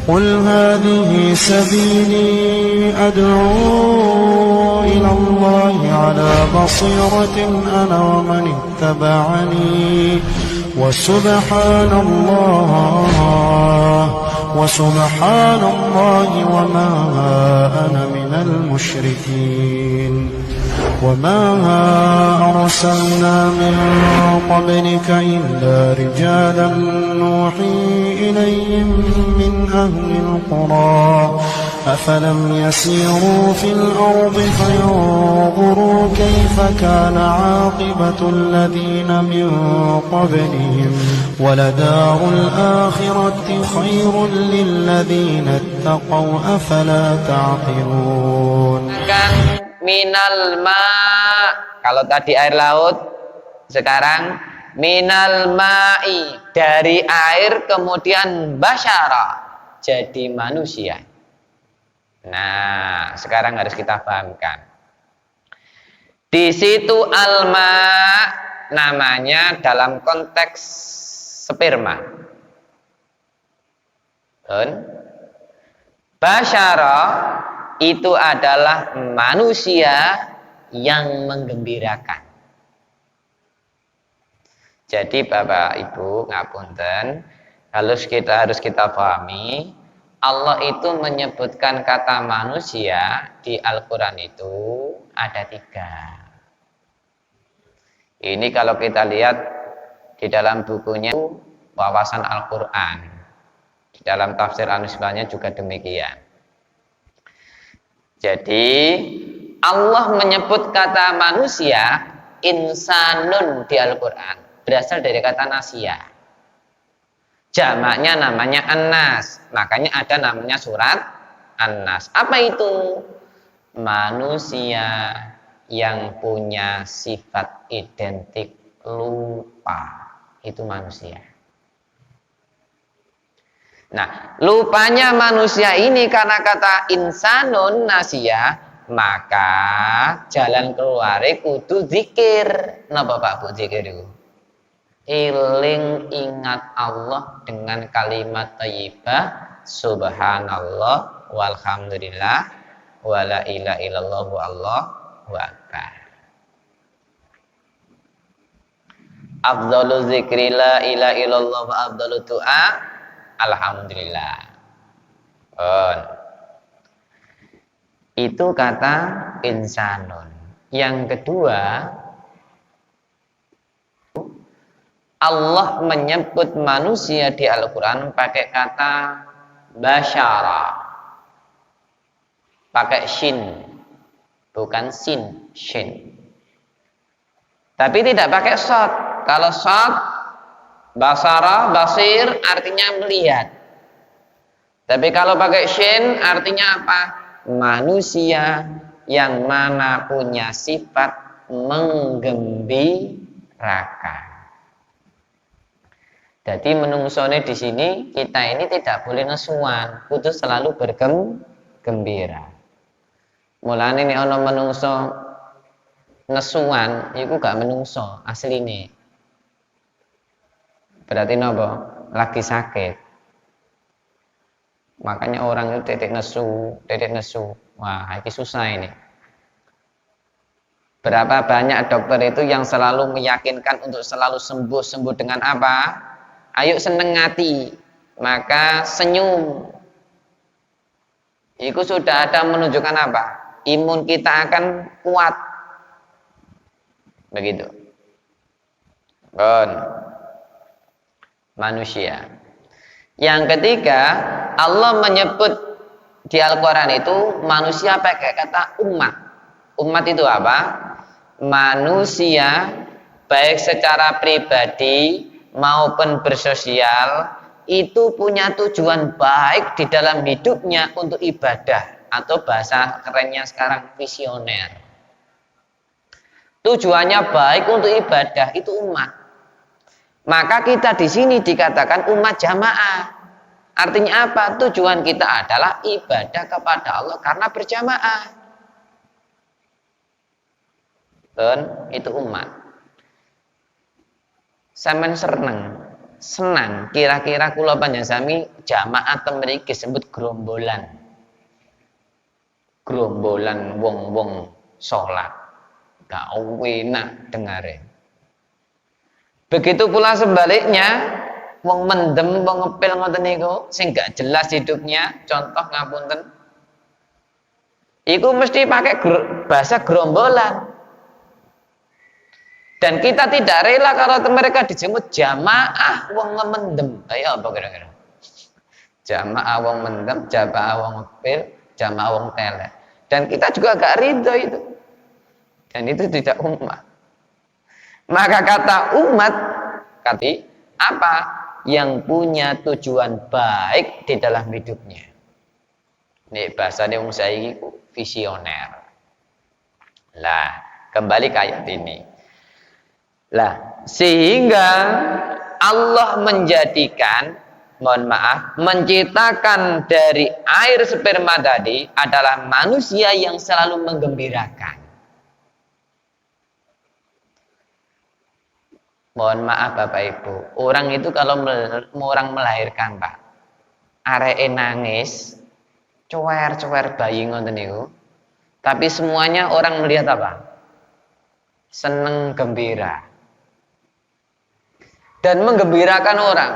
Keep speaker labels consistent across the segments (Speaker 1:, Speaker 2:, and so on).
Speaker 1: قل هذه سبيلي أدعو إلى الله على بصيرة أنا ومن اتبعني وسبحان الله وما أنا من المشركين وما أرسلنا من قبلك إلا رجالا نوحي إليهم من أهل القرى أفلم يسيروا في الأرض فينظروا كيف كان عاقبة الذين من قبلهم ولدار الآخرة خير للذين اتقوا أفلا تعقلون.
Speaker 2: Minal ma, kalau tadi air laut, sekarang minal ma'i, dari air kemudian basyara, jadi manusia. Nah, sekarang harus kita pahamkan. Di situ alma namanya dalam konteks sperma. Dan basyara itu adalah manusia yang menggembirakan. Jadi Bapak Ibu ngapunten, harus kita pahami, Allah itu menyebutkan kata manusia di Al-Quran itu ada 3. Ini kalau kita lihat di dalam bukunya Wawasan Al-Quran, di dalam tafsir Al-Misbahnya juga demikian. Jadi Allah menyebut kata manusia insanun di Al-Quran berasal dari kata nasia. Jamaknya namanya An-Nas, makanya ada namanya surat An-Nas. Apa itu? Manusia yang punya sifat identik lupa, itu manusia. Nah, lupanya manusia ini karena kata insanun nasia, maka jalan keluar kudu zikir. Napa Pak Bu zikir itu? Eling ingat Allah dengan kalimat thayyibah subhanallah walhamdulillah wala ilaha illallah wallahu akbar. Afdhalu dzikri la ilaha illallah wa afdhalu du'a alhamdulillah. Itu kata insanun. Yang kedua, Allah menyebut manusia di Al-Quran pakai kata basyara, pakai shin, bukan sin, shin. Tapi tidak pakai shad. Kalau shad, basara, basir artinya melihat. Tapi kalau pakai shin artinya apa? Manusia yang mana punya sifat menggembirakan. Jadi menungsone di sini kita ini tidak boleh nesuan, kudu selalu bergembira. Mulane nek ana menungso nesuan, iku gak menungso asline. Berarti napa? Lagi sakit. Makanya orang itu titik nesu. Wah, ini susah ini. Berapa banyak dokter itu yang selalu meyakinkan untuk selalu sembuh dengan apa? Ayo seneng hati, maka senyum. Itu sudah ada menunjukkan apa? Imun kita akan kuat. Begitu. Manusia. Yang ketiga, Allah menyebut di Al-Quran itu manusia pakai kata umat. Umat itu apa? Manusia baik secara pribadi maupun bersosial itu punya tujuan baik di dalam hidupnya untuk ibadah, atau bahasa kerennya sekarang visioner. Tujuannya baik untuk ibadah, itu umat. Maka kita di sini dikatakan umat jamaah. Artinya apa? Tujuan kita adalah ibadah kepada Allah karena berjamaah. Dan itu umat. Sampeyan seneng senang kira-kira kula panjenengan jamaah ten mriki disebut gerombolan. Gerombolan wong-wong salat. Gak enak dengare. Begitu pula sebaliknya, wong mendem, wong ngepil ngoten niku sing gak jelas hidupnya, contoh ngapunten. Iku mesti pakai bahasa gerombolan. Dan kita tidak rela kalau mereka dijemput jamaah wong mendem. Ayo apa kira-kira? Jamaah wong mendem, jamaah wong ngepil, jamaah wong tele. Dan kita juga gak ridho itu. Dan itu tidak umat. Maka kata umat, kata apa? Yang punya tujuan baik di dalam hidupnya. Ini bahasanya wong saiki visioner. Lah, kembali ke ayat ini. Lah, sehingga Allah menjadikan, mohon maaf, menciptakan dari air sperma tadi adalah manusia yang selalu menggembirakan. Mohon maaf Bapak Ibu, orang itu kalau orang melahirkan Pak, areke nangis, cuwer-cuwer bayi ngoten niku. Tapi semuanya orang melihat apa? Seneng, gembira. Dan menggembirakan orang.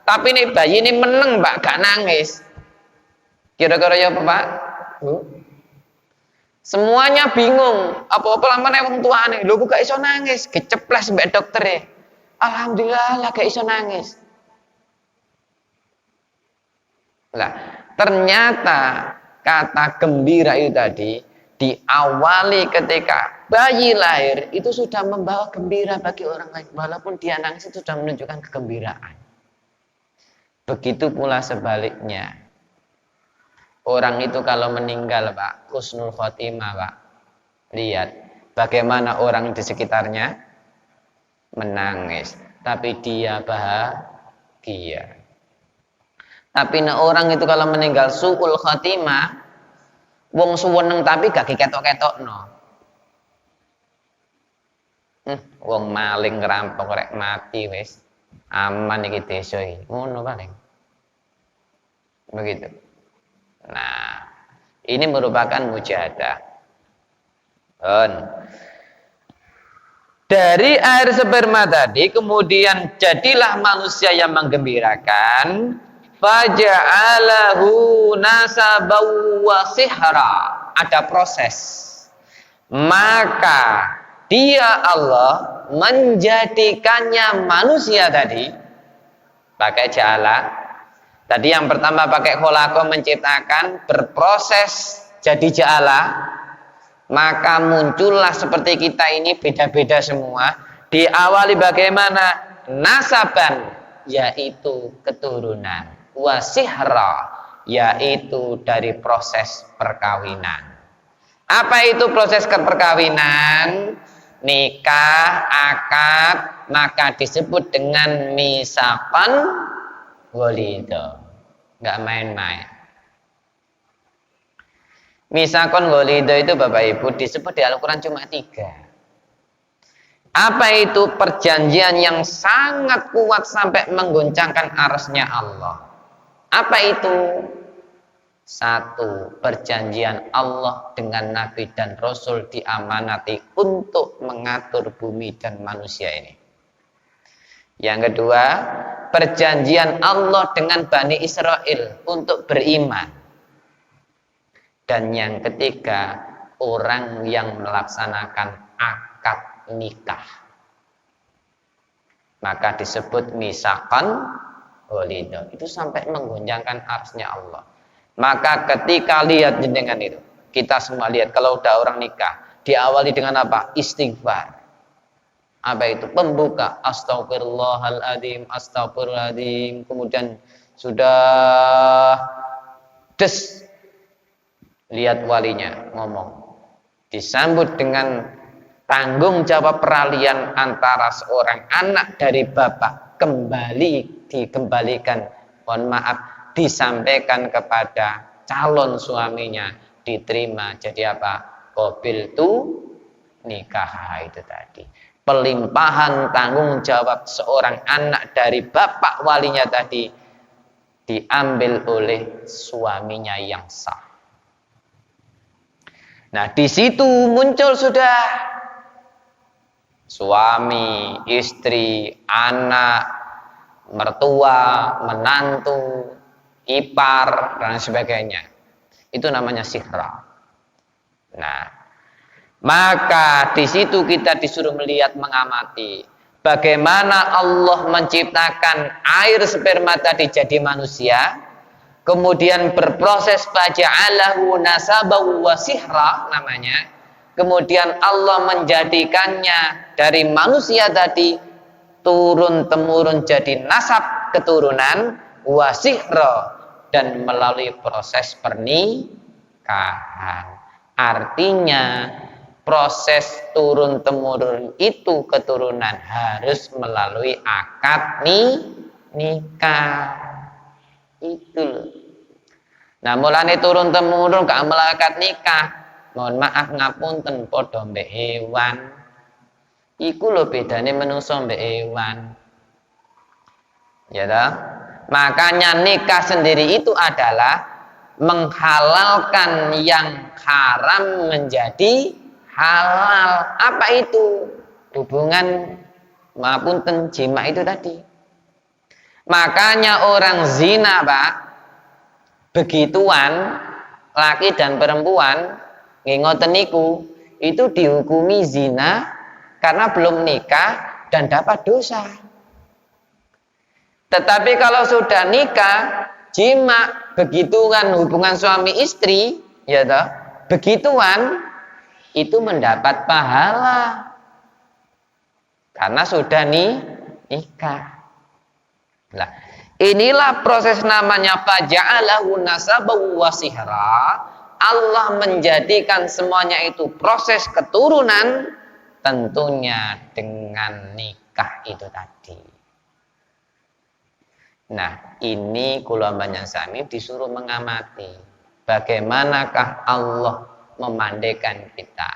Speaker 2: Tapi nih bayi ini meneng Pak, gak nangis. Kira-kira ya apa Pak? Bu? Semuanya bingung. Apa-apa lamane wong tuane, lho kok gak iso nangis, keceplas mbek doktere. Alhamdulillah lah gak iso nangis. Lah, ternyata kata gembira itu tadi diawali ketika bayi lahir itu sudah membawa gembira bagi orang lain, walaupun dia nangis itu sudah menunjukkan kegembiraan. Begitu pula sebaliknya. Orang itu kalau meninggal Pak, husnul khotimah Pak. Lihat bagaimana orang di sekitarnya menangis, tapi dia bahagia. Tapi orang itu kalau meninggal su'ul khotimah, wong suweneng tapi gak diketok-ketokno. Wong maling ngerampok rek mati wis. Aman iki desa iki. Ngono paling. Begitu. Nah, ini merupakan mujahadah. Dari air sperma tadi kemudian jadilah manusia yang menggembirakan, faja'alahu nasabaw wa sihra. Ada proses. Maka dia Allah menjadikannya manusia tadi pakai ja'ala. Tadi yang pertama pakai khalaqa menciptakan, berproses jadi ja'ala. Maka muncullah seperti kita ini beda-beda semua. Diawali bagaimana? Nasaban, yaitu keturunan. Wasihra, yaitu dari proses perkawinan. Apa itu proses perkawinan? Nikah, akad, maka disebut dengan misaqan walido. Nggak main-main. Misaqan walido itu Bapak Ibu disebut di Al-Quran cuma 3. Apa itu? Perjanjian yang sangat kuat sampai menggoncangkan arsy-Nya Allah. Apa itu? 1. Perjanjian Allah dengan Nabi dan Rasul diamanati untuk mengatur bumi dan manusia ini. Yang kedua, perjanjian Allah dengan Bani Israel untuk beriman. Dan yang ketiga, orang yang melaksanakan akad nikah. Maka disebut misaqan walido. Itu sampai menggoncangkan arsy-Nya Allah. Maka ketika lihat jenengan itu, kita semua lihat kalau udah orang nikah, diawali dengan apa? Istighfar. Apa itu? Pembuka. Astagfirullahaladzim, astagfirullahaladzim. Kemudian sudah lihat walinya ngomong. Disambut dengan tanggung jawab peralihan antara seorang anak dari bapak dikembalikan, mohon maaf, disampaikan kepada calon suaminya, diterima jadi apa? Qabiltu nikah itu tadi. pelimpahan tanggung jawab seorang anak dari bapak walinya tadi diambil oleh suaminya yang sah. Nah, di situ muncul sudah suami, istri, anak, mertua, menantu, ipar, dan sebagainya. Itu namanya sihra. Nah, maka di situ kita disuruh melihat, mengamati bagaimana Allah menciptakan air sperma tadi jadi manusia, kemudian berproses faja'alahu nasabahu wa sihra namanya. Kemudian Allah menjadikannya dari manusia tadi turun temurun jadi nasab keturunan wa sihra, dan melalui proses pernikahan. Artinya proses turun temurun itu keturunan harus melalui akad nikah. Itu. Nah, mulane turun temurun gak melalui akad nikah, mohon maaf ngapunten, padha mbek hewan. Iku lho bedane menungso mbek hewan. Ya toh? Makanya nikah sendiri itu adalah menghalalkan yang haram menjadi halal. Apa itu? Hubungan mapunten jima itu tadi. Makanya orang zina, Pak, begituan laki dan perempuan ngoten niku itu dihukumi zina karena belum nikah dan dapat dosa. Tetapi kalau sudah nikah, jima, begituan hubungan suami istri, ya toh, begituan itu mendapat pahala karena sudah nikah. Nah, inilah proses namanya faja'alahu nasabahu wa sihra. Allah menjadikan semuanya itu proses keturunan, tentunya dengan nikah itu tadi. Nah, ini kula panjenengan sami disuruh mengamati bagaimanakah Allah memandaikan kita.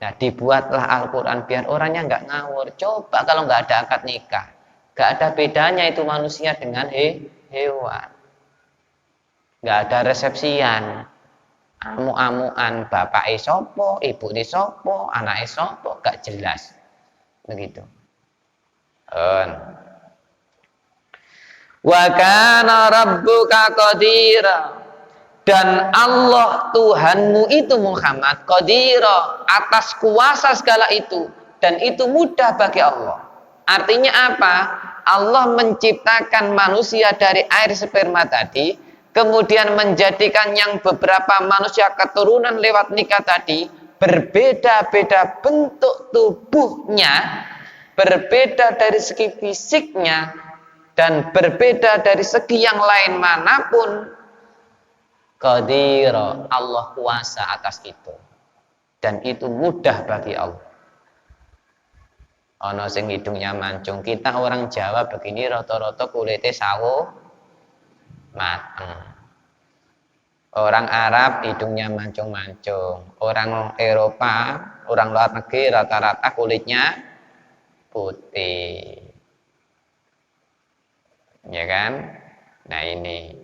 Speaker 2: Nah, dibuatlah Al-Quran biar orangnya nggak ngawur. Coba kalau nggak ada akad nikah, nggak ada bedanya itu manusia dengan hewan. Nggak ada resepsian, amu-amuan, bapak sopo, ibu sopo, anak sopo, nggak jelas, begitu. Wa kana rabbuka qadira, dan Allah Tuhanmu itu Muhammad qadira, atas kuasa segala itu, dan itu mudah bagi Allah. Artinya apa? Allah menciptakan manusia dari air sperma tadi, kemudian menjadikan yang beberapa manusia keturunan lewat nikah tadi berbeda-beda bentuk tubuhnya, berbeda dari segi fisiknya, dan berbeda dari segi yang lain manapun. Qadira, Allah kuasa atas itu, dan itu mudah bagi Allah. Ono sing hidungnya mancung, kita orang Jawa begini rata-rata kulitnya sawo mateng. Orang Arab hidungnya mancung-mancung, orang Eropa, orang luar negeri rata-rata kulitnya putih. Ya kan? Nah ini.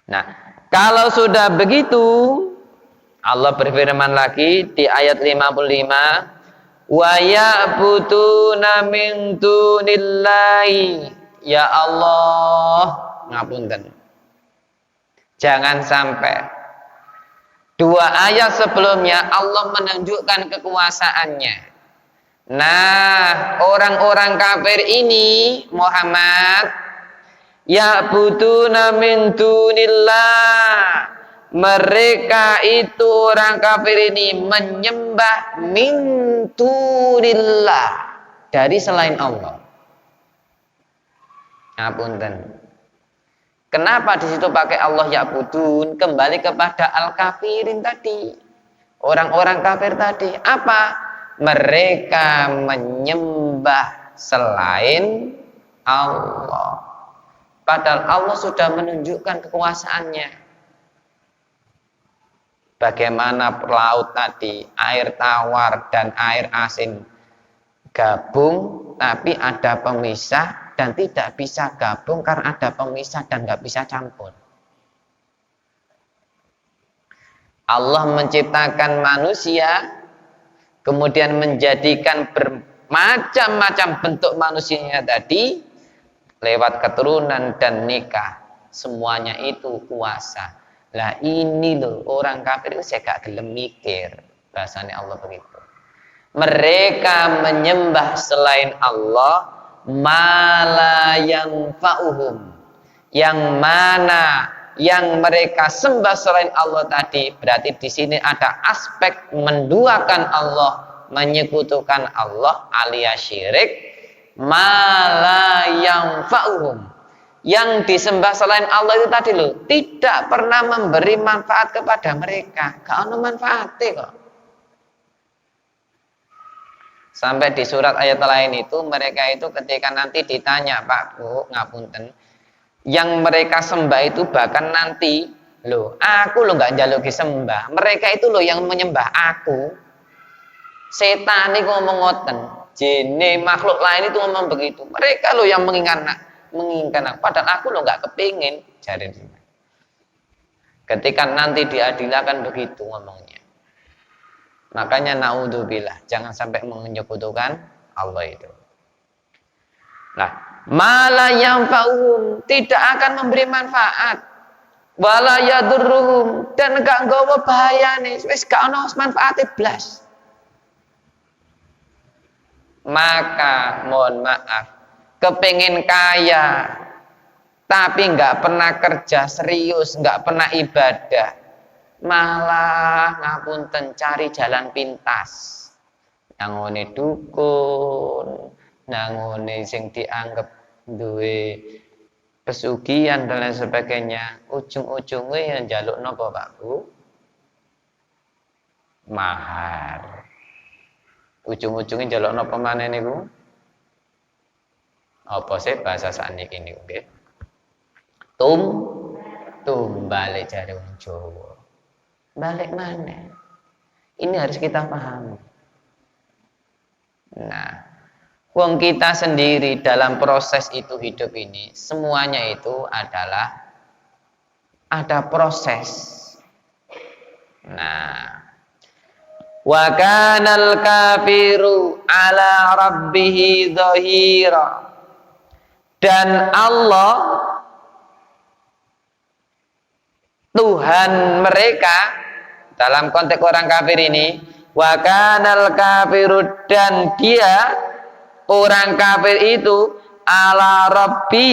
Speaker 2: Nah, kalau sudah begitu, Allah berfirman lagi di ayat 55, wa ya'buduna min dunillahi. Ya Allah, ngapunten. Jangan sampai dua ayat sebelumnya Allah menunjukkan kekuasaannya. Nah, orang-orang kafir ini Muhammad ya'buduna min dunillah, mereka itu orang kafir ini menyembah min dunillah, dari selain Allah. Ngapunten. Kenapa di situ pakai Allah ya'budun? Kembali kepada al-kafirin tadi. Orang-orang kafir tadi apa? Mereka menyembah selain Allah. Padahal Allah sudah menunjukkan kekuasaannya. Bagaimana laut tadi, air tawar dan air asin gabung, tapi ada pemisah dan tidak bisa gabung karena ada pemisah dan nggak bisa campur. Allah menciptakan manusia, kemudian menjadikan bermacam-macam bentuk manusianya tadi lewat keturunan dan nikah. Semuanya itu kuasa. Lah ini loh orang kafir itu saya gak gelem mikir. Bahasanya Allah begitu. Mereka menyembah selain Allah mala yanfa'uhum. Yang mana yang mereka sembah selain Allah tadi, berarti di sini ada aspek menduakan Allah, menyekutukan Allah alias syirik. Mala yanfa'uhum. Yang disembah selain Allah itu tadi loh, tidak pernah memberi manfaat kepada mereka. Gak ada manfaatnya kok. Sampai di surat ayat lain itu, mereka itu ketika nanti ditanya, Pak Bu, ngapunten, yang mereka sembah itu bahkan nanti, loh, aku loh gak njaluk disembah. Mereka itu loh yang menyembah aku. Setan ini ngomong ngoten, jene makhluk lain itu ngomong begitu. Mereka loh yang menginginkan aku, padahal aku lo nggak kepingin. Jadi ketika nanti diadilakan begitu ngomongnya. Makanya naudzubillah, jangan sampai menyekutukan Allah itu. Nah, mala yanfa'uhum, tidak akan memberi manfaat, wala yadurruhum, dan gak nggawa bahayane, wis gak ono manfaate blas. Maka mohon maaf, kepengen kaya tapi nggak pernah kerja serius, nggak pernah ibadah, malah ngapunten cari jalan pintas, nangone dukun, nangone sing dianggap duwe pesugihan dan lain sebagainya. Ujung-ujungnya yang jaluk nopo Pak Bu? Mahar. Ujung-ujungnya jaluk nopo maneh niku? Apa sih bahasa sakniki niku nggih? Balik jare wong Jawa. Balik mana? Ini harus kita pahami. Nah, wong kita sendiri dalam proses itu hidup ini, semuanya itu adalah ada proses. Nah, wa kanal kafiru ala rabbihi dhahira. Dan Allah Tuhan mereka dalam konteks orang kafir ini, wa kanal kafiru, dan dia orang kafir itu ala rabbi,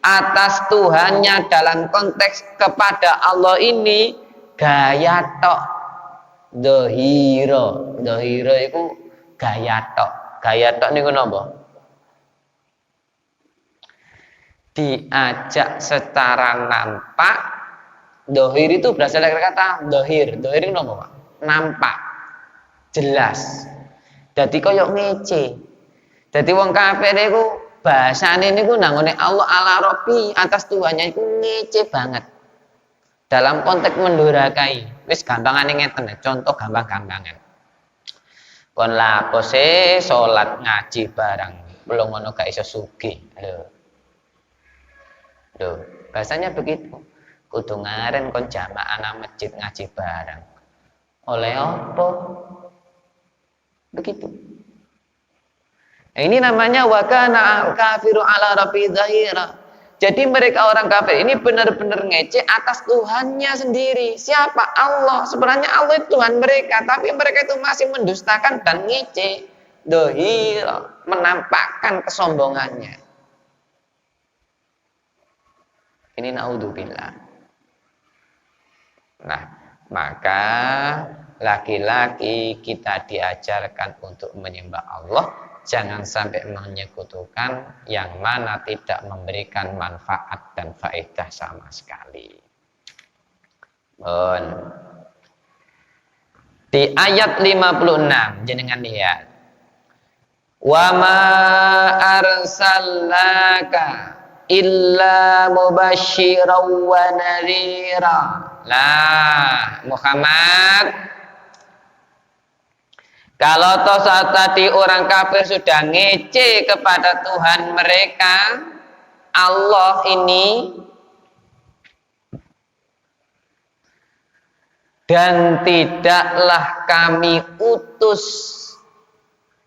Speaker 2: atas Tuhannya dalam konteks kepada Allah ini gaya tok. Dhahira itu gaya tok. Gaya tok niku napa? Diajak secara nampak. Dohir itu berasal dari kata dohir. Dohir itu apa Pak? Nampak, jelas. Jadi koyok ngece. Jadi wong kafir itu bahasane niku nangone Allah ala Rabbi, atas Tuhannya itu ngece banget. Dalam konteks mendurakai. Wis gampangane ngeten, contoh gampang-gampangan. Kon lapose salat ngaji barang, belum ngono gak iso sugih. Loh, bahasanya begitu. Kudu ngaren kon jamaah nang masjid ngaji bareng. Oleh apa? Begitu. Nah, ini namanya wa kana kafiru ala rabbi zahira. Jadi mereka orang kafir ini benar-benar ngece atas Tuhannya sendiri. Siapa? Allah. Sebenarnya Allah itu Tuhan mereka, tapi mereka itu masih mendustakan dan ngece. Zahira, menampakkan kesombongannya. Ini naudzubillah. Nah, maka laki-laki kita diajarkan untuk menyembah Allah, jangan sampai menyekutukan yang mana tidak memberikan manfaat dan faedah sama sekali. Di ayat 56 jenengan lihat. Wa ma arsalnaka illa mubasysyiran wa nadhira. Nah, Muhammad, kalau toh saat tadi orang kafir sudah ngece kepada Tuhan mereka, Allah ini, dan tidaklah kami utus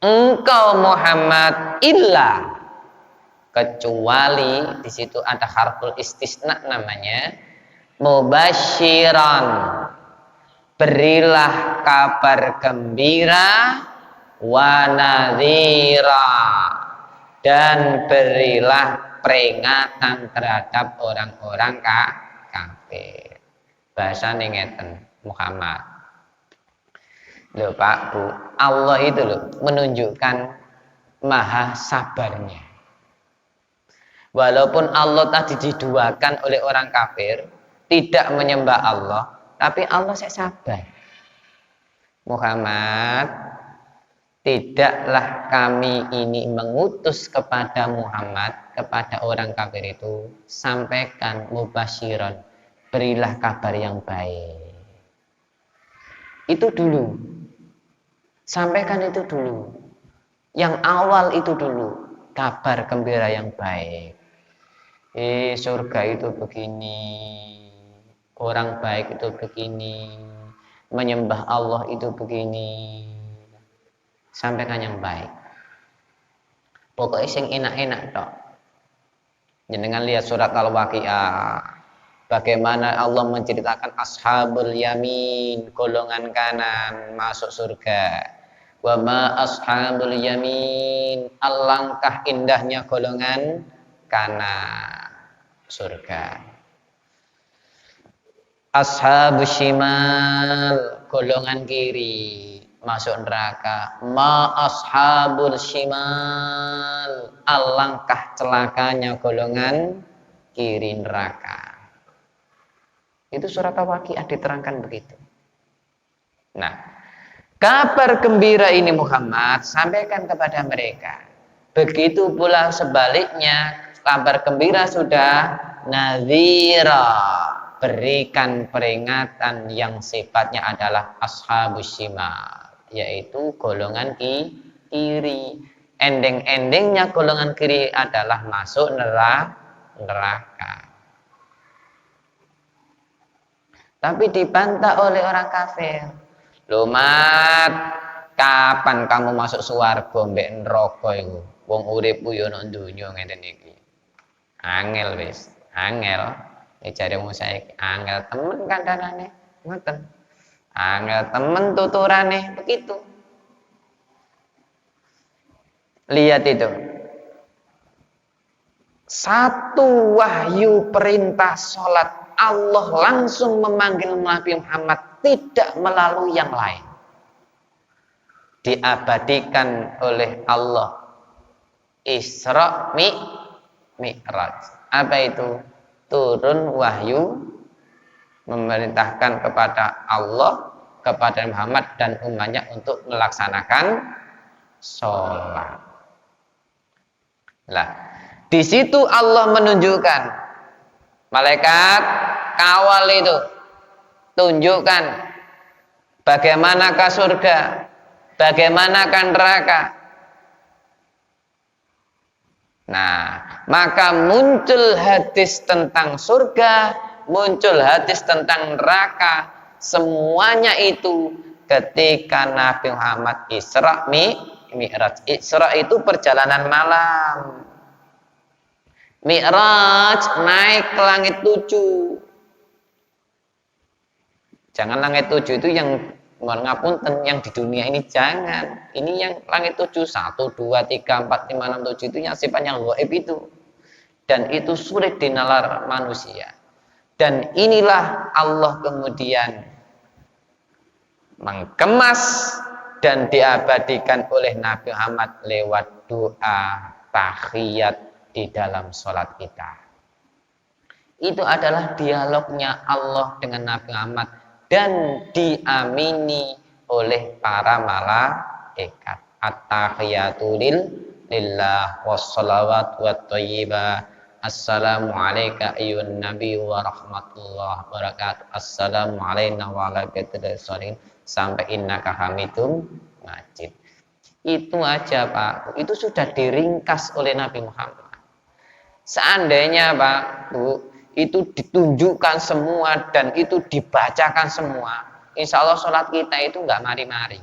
Speaker 2: engkau Muhammad illa, kecuali di situ ada harful istisna namanya, mubasyiran, berilah kabar gembira, wa nadhira, dan berilah peringatan terhadap orang-orang kafir. Bahasa ngeten Muhammad. Loh Pak Bu, Allah itu loh menunjukkan maha sabarnya. Walaupun Allah tadi diduakan oleh orang kafir, tidak menyembah Allah, tapi Allah saya sabar. Muhammad, tidaklah kami ini mengutus kepada Muhammad, kepada orang kafir itu, sampaikan mubasyiran, berilah kabar yang baik. Itu dulu. Sampaikan itu dulu. Yang awal itu dulu, kabar gembira yang baik. Surga itu begini, orang baik itu begini, menyembah Allah itu begini. Sampaikan yang baik. Pokoknya sing enak-enak tok. Jenengan lihat surat Al-Waqiah, bagaimana Allah menceritakan ashabul yamin, golongan kanan masuk surga. Wa ma ashabul yamin, alangkah indahnya golongan kanan surga. Ashabus shimal, golongan kiri masuk neraka. Ma ashabul shimal, alangkah celakanya golongan kiri neraka. Itu surat Al-Waqiah diterangkan begitu. Nah, kabar gembira ini Muhammad sampaikan kepada mereka. Begitu pula sebaliknya, kabar gembira sudah, nadhira, berikan peringatan yang sifatnya adalah ashabus shimal, yaitu golongan kiri. Ending-endingnya golongan kiri adalah masuk neraka. Tapi dibantah oleh orang kafir. Loh Mat, kapan kamu masuk swarga mbek neraka iku? Wong urip ku yo nang donya ngene iki. Angel wis, angel. Jare wong saiki angel temen kandhane, ngoten. Angel temen tuturane begitu. Lihat itu. Satu wahyu perintah sholat, Allah langsung memanggil Nabi Muhammad, tidak melalui yang lain. Diabadikan oleh Allah. Isra Mi'raj. Apa itu? Turun wahyu memerintahkan kepada Allah, kepada Muhammad dan umatnya untuk melaksanakan sholat. Lah, di situ Allah menunjukkan malaikat kawal itu, tunjukkan bagaimanakah surga, bagaimanakah neraka. Nah, maka muncul hadis tentang surga, muncul hadis tentang neraka, semuanya itu ketika Nabi Muhammad Isra Mi'raj. Isra itu perjalanan malam. Mi'raj naik ke langit 7. Jangan langit 7 itu yang ngapunten yang di dunia ini, jangan. Ini yang langit 7, 1, 2, 3, 4, 5, 6, 7 itu yang sifatnya ghaib itu. Dan itu sulit dinalar manusia. Dan inilah Allah kemudian mengemas dan diabadikan oleh Nabi Muhammad lewat doa tahiyat di dalam sholat kita. Itu adalah dialognya Allah dengan Nabi Muhammad dan diamini oleh para malaikat. At-tahiyatu lillah wassalawat wat thayyibah Assalamu alayka ayyuhan nabi wa rahmatullahi wa barakatuh. Assalamu alayna wa ala ibadillahis sampai innaka hamidum majid. Itu aja Pak, itu sudah diringkas oleh Nabi Muhammad. Seandainya Pak, Bu, itu ditunjukkan semua dan itu dibacakan semua, insya Allah sholat kita itu nggak mari-mari.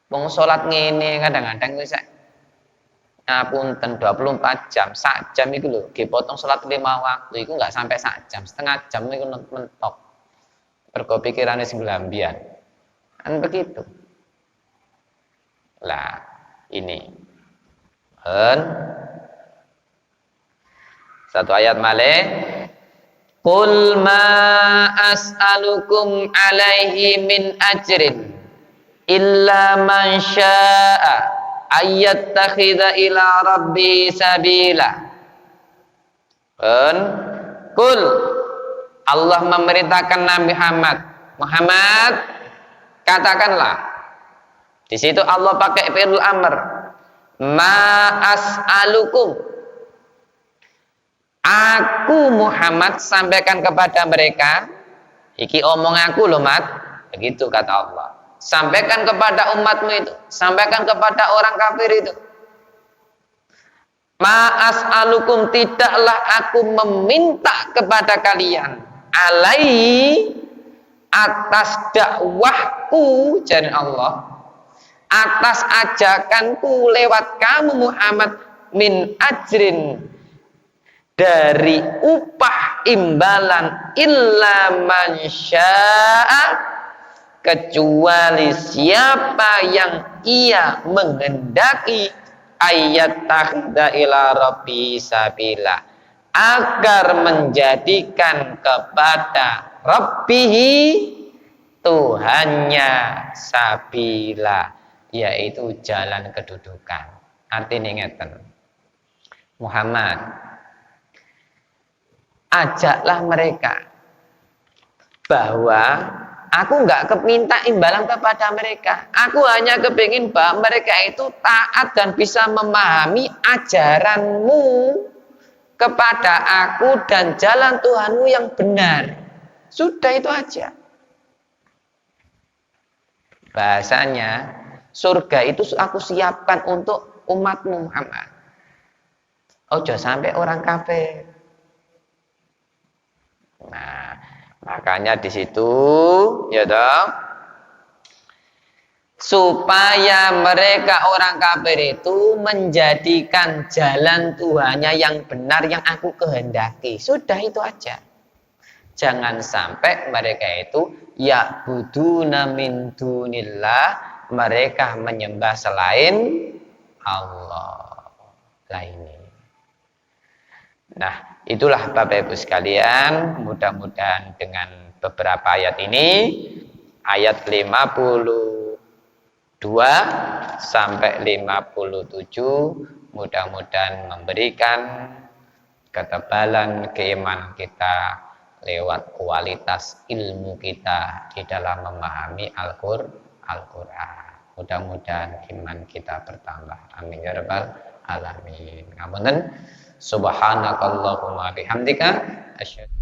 Speaker 2: Wong sholat ngene kadang-kadang bisa ngapunten 24 jam, sak jam itu loh, dipotong sholat 5 waktu, itu nggak sampai sak jam, setengah jam itu mentok. Mergo pikirannya sembilan kan begitu. Lah ini satu ayat malih, qul ma as'alukum alaihi min ajrin illa man syaa ayyattakhidha ila rabbi sabila. Qul, Allah memerintahkan Nabi Muhammad, katakanlah. Di situ Allah pakai fi'il amr. Ma as'alukum. Aku Muhammad sampaikan kepada mereka. Iki omong aku loh Mat. Begitu kata Allah. Sampaikan kepada umatmu itu. Sampaikan kepada orang kafir itu. Ma as'alukum, tidaklah aku meminta kepada kalian. Alaihi, atas dakwahku, jadi Allah. Atas ajakanku lewat kamu Muhammad, min ajrin, dari upah imbalan, illa man syaa, kecuali siapa yang ia menghendaki, ayat takhda ila rabbi sabila, agar menjadikan kepada rabbihi, Tuhannya, sabila, yaitu jalan kedudukan. Artinya ngeten, Muhammad, ajaklah mereka bahwa aku nggak keminta imbalan kepada mereka. Aku hanya kepingin bahwa mereka itu taat dan bisa memahami ajaranmu kepada aku dan jalan Tuhanmu yang benar. Sudah itu aja. Bahasanya, surga itu aku siapkan untuk umatmu Muhammad. Ojo sampai orang kafir. Nah, makanya di situ ya dong, supaya mereka orang kafir itu menjadikan jalan Tuhannya yang benar yang aku kehendaki. Sudah itu aja. Jangan sampai mereka itu ya'buduna min dunillah, mereka menyembah selain Allah. Lah ini. Nah, itulah Bapak Ibu sekalian, mudah-mudahan dengan beberapa ayat ini, ayat 52 sampai 57, mudah-mudahan memberikan ketebalan keimanan kita lewat kualitas ilmu kita di dalam memahami Al-Qur'an. Mudah-mudahan iman kita bertambah. Amin ya rabbal alamin. Ngapunten. Subhanakallahumma bihamdika asyhadu